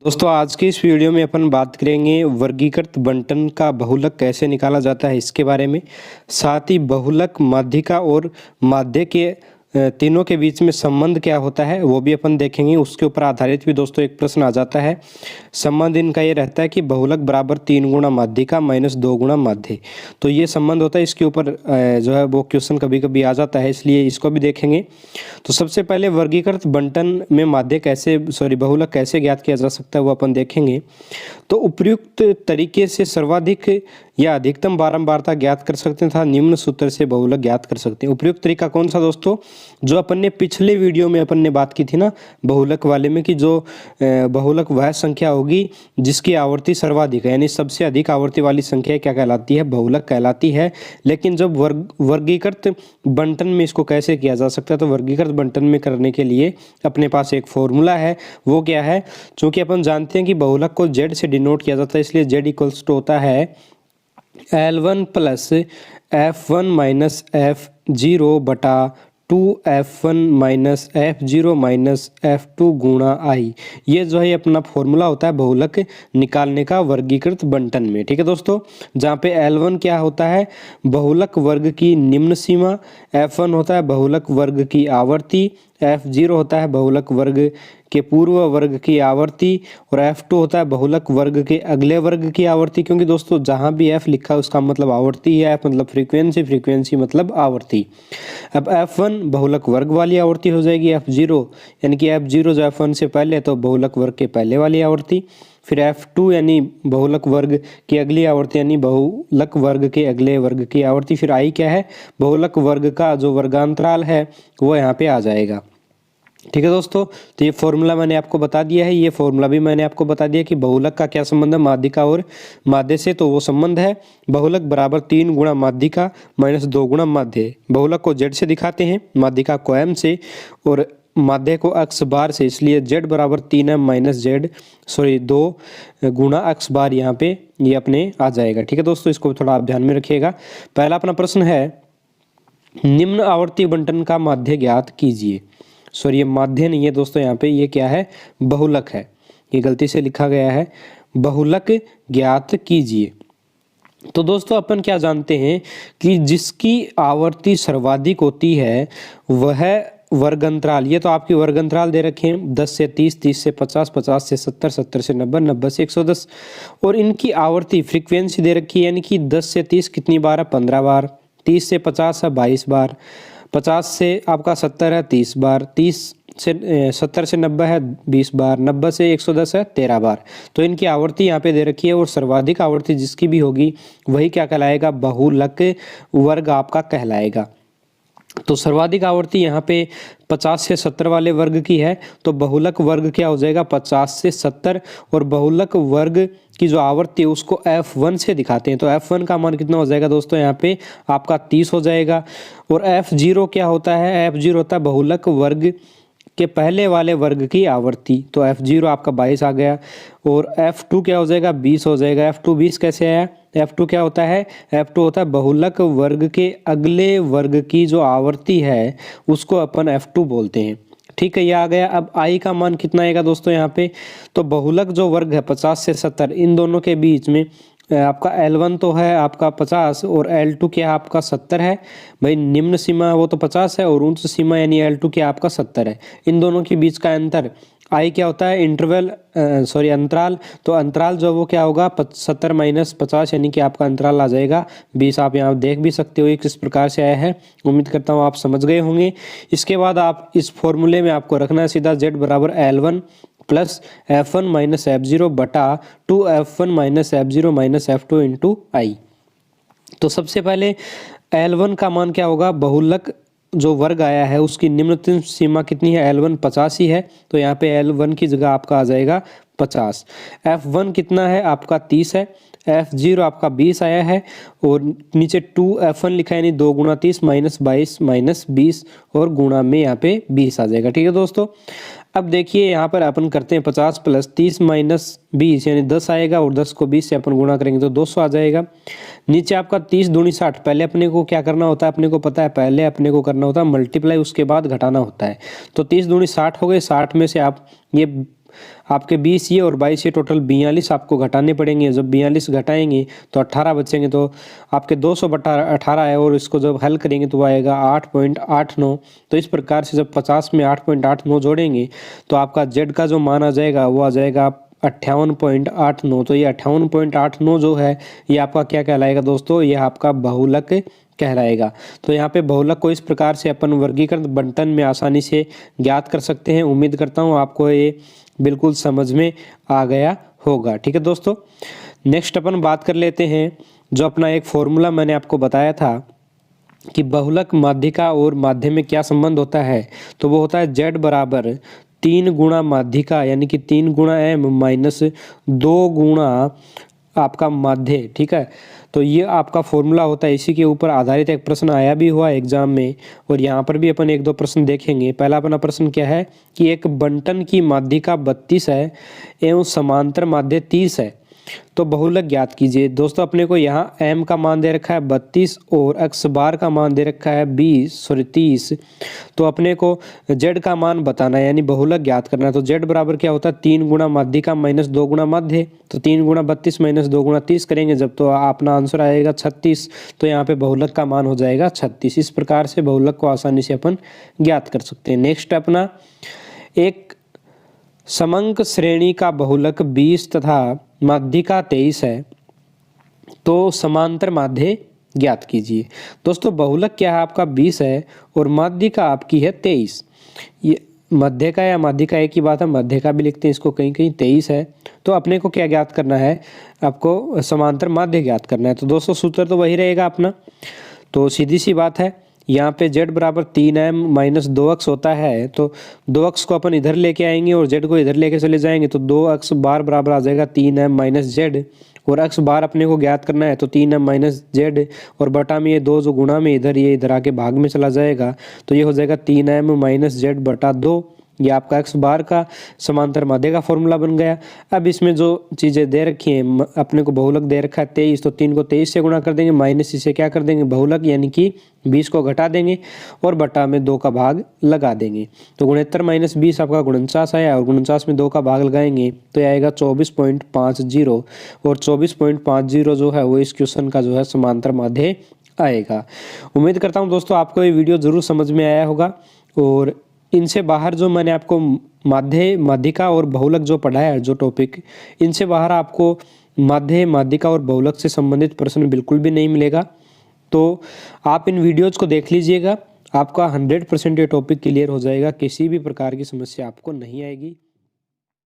दोस्तों आज की इस वीडियो में अपन बात करेंगे वर्गीकृत बंटन का बहुलक कैसे निकाला जाता है इसके बारे में। साथ ही बहुलक माध्यिका और माध्य के तीनों के बीच में संबंध क्या होता है वो भी अपन देखेंगे। उसके ऊपर आधारित भी दोस्तों एक प्रश्न आ जाता है। संबंध इनका ये रहता है कि बहुलक बराबर 3 गुणा माध्यिका माइनस 2 गुणा माध्य, तो ये संबंध होता है। इसके ऊपर जो है वो क्वेश्चन कभी कभी आ जाता है, इसलिए इसको भी देखेंगे। तो सबसे पहले वर्गीकृत बंटन में माध्य बहुलक कैसे ज्ञात किया जा सकता है वो अपन देखेंगे। तो उपयुक्त तरीके से सर्वाधिक या अधिकतम बारंबारता ज्ञात कर सकते हैं तथा निम्न सूत्र से बहुलक ज्ञात कर सकते हैं। उपयुक्त तरीका कौन सा दोस्तों? जो अपन ने पिछले वीडियो में अपन ने बात की थी ना बहुलक वाले में, कि जो बहुलक वह संख्या होगी जिसकी आवर्ती सर्वाधिक है, यानी सबसे अधिक आवर्ती वाली संख्या क्या कहलाती है? बहुलक कहलाती है। लेकिन जब वर्गीकृत बंटन में इसको कैसे किया जा सकता है, तो वर्गीकृत बंटन में करने के लिए अपने पास एक फॉर्मूला है। वो क्या है? चूंकि अपन जानते हैं कि बहुलक को z से डिनोट किया जाता है, इसलिए z इक्वल्स टू होता है L1 plus F1 minus F0 बटा 2F1 minus F0 minus F2 गुणा I। ये जो है अपना फॉर्मूला होता है बहुलक निकालने का वर्गीकृत बंटन में। ठीक है दोस्तों, जहाँ पे L1 क्या होता है? बहुलक वर्ग की निम्न सीमा, F1 होता है बहुलक वर्ग की आवर्ती, F0 होता है बहुलक वर्ग के पूर्व वर्ग की आवर्ती और F2 होता है बहुलक वर्ग के अगले वर्ग की आवर्ती। क्योंकि दोस्तों जहाँ भी F लिखा है उसका मतलब आवर्ती है, F मतलब फ्रीक्वेंसी, फ्रीक्वेंसी मतलब आवर्ती। अब F1 बहुलक वर्ग वाली आवर्ती हो जाएगी, F0 यानी कि F0 जो F1 से पहले है तो बहुलक वर्ग के पहले वाली आवर्ती, फिर F2 यानी बहुलक वर्ग की अगली आवर्ती यानी बहुलक वर्ग के अगले वर्ग की आवर्ती, फिर I क्या है? बहुलक वर्ग का जो वर्गांतराल है वो यहाँ पे आ जाएगा। ठीक है दोस्तों, तो ये फॉर्मूला मैंने आपको बता दिया है। ये फॉर्मूला भी मैंने आपको बता दिया कि बहुलक का क्या संबंध है माध्यिका और माध्य से। तो वो संबंध है बहुलक बराबर 3 गुणा माध्यिका माइनस 2 गुणा माध्य। बहुलक को z से दिखाते हैं, माध्यिका को m से और माध्य को अक्ष बार से, इसलिए z बराबर 3m माइनस 2 गुणा अक्ष बार यहाँ पे ये अपने आ जाएगा। ठीक है दोस्तों, इसको थोड़ा आप ध्यान में रखिएगा। पहला अपना प्रश्न है, निम्न आवर्ती बंटन का माध्य ज्ञात कीजिए। ये माध्य नहीं है दोस्तों, यहाँ पे ये क्या है? बहुलक है। ये गलती से लिखा गया है, बहुलक ज्ञात कीजिए। तो दोस्तों अपन क्या जानते हैं कि जिसकी आवर्ती सर्वाधिक होती है वह वर्गंतराल, ये तो आपकी वर्गंतराल दे रखे हैं 10 से 30, 30 से 50, 50 से 70, 70 से 90, 90 से 110, और इनकी आवर्ती फ्रीक्वेंसी दे रखी है, यानी कि 10 से 30 कितनी बार है? 15 बार, 30 से 50 है 22 बार, 50 से आपका 70 है 30 बार, 30 से 70 से 90 है 20 बार, 90 से 110 है 13 बार। तो इनकी आवर्ती यहाँ पे दे रखी है और सर्वाधिक आवर्ती जिसकी भी होगी वही क्या कहलाएगा? बहुलक वर्ग आपका कहलाएगा। तो सर्वाधिक आवर्ती यहाँ पे 50 से 70 वाले वर्ग की है, तो बहुलक वर्ग क्या हो जाएगा? 50 से 70, और बहुलक वर्ग की जो आवर्ती है उसको F1 से दिखाते हैं। तो F1 का मान कितना हो जाएगा दोस्तों? यहाँ पे आपका 30 हो जाएगा। और F0 क्या होता है? F0 होता है बहुलक वर्ग के पहले वाले वर्ग की आवर्ती, तो F0 आपका 22 आ गया। और F2 क्या हो जाएगा? 20 हो जाएगा। F2 20 कैसे आया? F2 क्या होता है? F2 होता है बहुलक वर्ग के अगले वर्ग की जो आवर्ती है उसको अपन F2 बोलते हैं। ठीक है, ये आ गया। अब I का मान कितना आएगा दोस्तों यहाँ पे? तो बहुलक जो वर्ग है 50 से 70, इन दोनों के बीच में आपका L1 तो है आपका 50 और L2 क्या आपका 70 है। भाई निम्न सीमा वो तो 50 है और उच्च सीमा यानी L2 क्या आपका 70 है। इन दोनों के बीच का अंतर I क्या होता है? अंतराल। तो अंतराल जो वो क्या होगा? 70 माइनस 50 यानी कि आपका अंतराल आ जाएगा 20। आप यहाँ देख भी सकते हो ये किस प्रकार से आया है। उम्मीद करता हूँ आप समझ गए होंगे। इसके बाद आप इस फॉर्मूले में आपको रखना है सीधा z बराबर L1 plus F1 minus F0 बटा 2F1 minus F0 minus F2 into I। तो सबसे पहले L1 का मान क्या होगा? बहुलक जो वर्ग आया है उसकी निम्नतम सीमा कितनी है? L1 50 ही है, तो यहाँ पे L1 की जगह आपका आ जाएगा 50। F1 कितना है? आपका 30 है। F0 आपका 20 आया है और नीचे 2F1 लिखा है, यानी 2 गुणा 30 माइनस 22 माइनस 20 और गुणा में यहाँ पे 20 आ जाएगा। ठीक है दोस्तों, अब देखिए यहाँ पर अपन करते हैं 50 प्लस 30 माइनस 20 यानी 10 आएगा, और 10 को 20 से अपन गुणा करेंगे तो 200 आ जाएगा। नीचे आपका 30 दूनी 60, पहले अपने को क्या करना होता है? अपने को पता है, पहले अपने को करना होता है मल्टीप्लाई, उसके बाद घटाना होता है। तो 30 दूनी 60 हो गए, 60 में से आप ये आपके 20 ये और 22 ये टोटल 42 आपको घटाने पड़ेंगे। जब 42 घटाएंगे तो 18 बचेंगे, तो आपके 200/18 है और इसको जब हल करेंगे तो आएगा 8.89। तो इस प्रकार से जब 50 में 8.89 जोड़ेंगे तो आपका जेड का जो मान आ जाएगा वो आ जाएगा 58.89। तो ये 58.89 जो है ये आपका क्या कहलाएगा दोस्तों, ये आपका बहुलक कहलाएगा। तो यहाँ पे बहुलक को इस प्रकार से अपन वर्गीकृत बंटन में आसानी से ज्ञात कर सकते हैं। उम्मीद करता हूँ आपको ये बिल्कुल समझ में आ गया होगा। ठीक है दोस्तों, नेक्स्ट अपन बात कर लेते हैं जो अपना एक फॉर्मूला मैंने आपको बताया था कि बहुलक माध्यिका और माध्य में क्या संबंध होता है। तो वो होता है जेड बराबर 3 गुणा माध्यिका यानी कि 3 गुणा एम माइनस 2 गुणा आपका माध्य। ठीक है, तो ये आपका फॉर्मूला होता है। इसी के ऊपर आधारित एक प्रश्न आया भी हुआ एग्जाम में और यहाँ पर भी अपन 1-2 प्रश्न देखेंगे। पहला अपना प्रश्न क्या है कि एक बंटन की माध्यिका 32 है एवं समांतर माध्य 30 है, तो बहुलक ज्ञात कीजिए। दोस्तों अपने को यहाँ m का मान दे रखा है 32 और x बार का मान दे रखा है 30। तो अपने को z का मान बताना है यानी बहुलक ज्ञात करना है। तो z बराबर क्या होता है 3 गुणा माध्यिका माइनस 2 गुणा माध्य। तो 3 गुणा 32 माइनस 2 गुणा 30 करेंगे जब तो अपना आंसर आएगा 36। तो यहाँ पे बहुलक का मान हो जाएगा 36। इस प्रकार से बहुलक को आसानी से अपन ज्ञात कर सकते हैं। नेक्स्ट अपना एक समंक श्रेणी का बहुलक 20 तथा माध्यिका 23 है, तो समांतर माध्य ज्ञात कीजिए। दोस्तों बहुलक क्या है आपका 20 है और माध्यिका आपकी है 23। ये मध्य का या माध्यिका एक ही बात है, मध्य का भी लिखते हैं इसको कहीं कहीं 23 है। तो अपने को क्या ज्ञात करना है, आपको समांतर माध्य ज्ञात करना है। तो दोस्तों सूत्र तो वही रहेगा अपना। तो सीधी सी बात है, यहाँ पे z बराबर 3m माइनस 2x होता है, तो 2x को अपन इधर लेके आएंगे और z को इधर लेके चले जाएंगे तो 2x बार बराबर आ जाएगा 3m माइनस z और x बार अपने को ज्ञात करना है तो 3m माइनस z और बटा में ये 2 जो गुणा में इधर ये इधर आके भाग में चला जाएगा तो ये हो जाएगा 3m माइनस z बटा 2। ये आपका x बार का समांतर माध्य का फॉर्मूला बन गया। अब इसमें जो चीज़ें दे रखी हैं, अपने को बहुलक दे रखा है 23, तो 3 को 23 से गुणा कर देंगे, माइनस इसे क्या कर देंगे बहुलक यानी कि 20 को घटा देंगे और बटा में 2 का भाग लगा देंगे। तो 69 माइनस 20 आपका 49 आया और 49 में 2 का भाग लगाएंगे तो आएगा 24.50 और 24.50 जो है वो इस क्वेश्चन का जो है समांतर माध्य आएगा। उम्मीद करता हूँ दोस्तों आपको ये वीडियो ज़रूर समझ में आया होगा और इनसे बाहर जो मैंने आपको माध्य माध्यिका और बहुलक जो पढ़ाया है जो टॉपिक, इनसे बाहर आपको माध्य माध्यिका और बहुलक से संबंधित प्रश्न बिल्कुल भी नहीं मिलेगा। तो आप इन वीडियोज़ को देख लीजिएगा, आपका 100% ये टॉपिक क्लियर हो जाएगा, किसी भी प्रकार की समस्या आपको नहीं आएगी।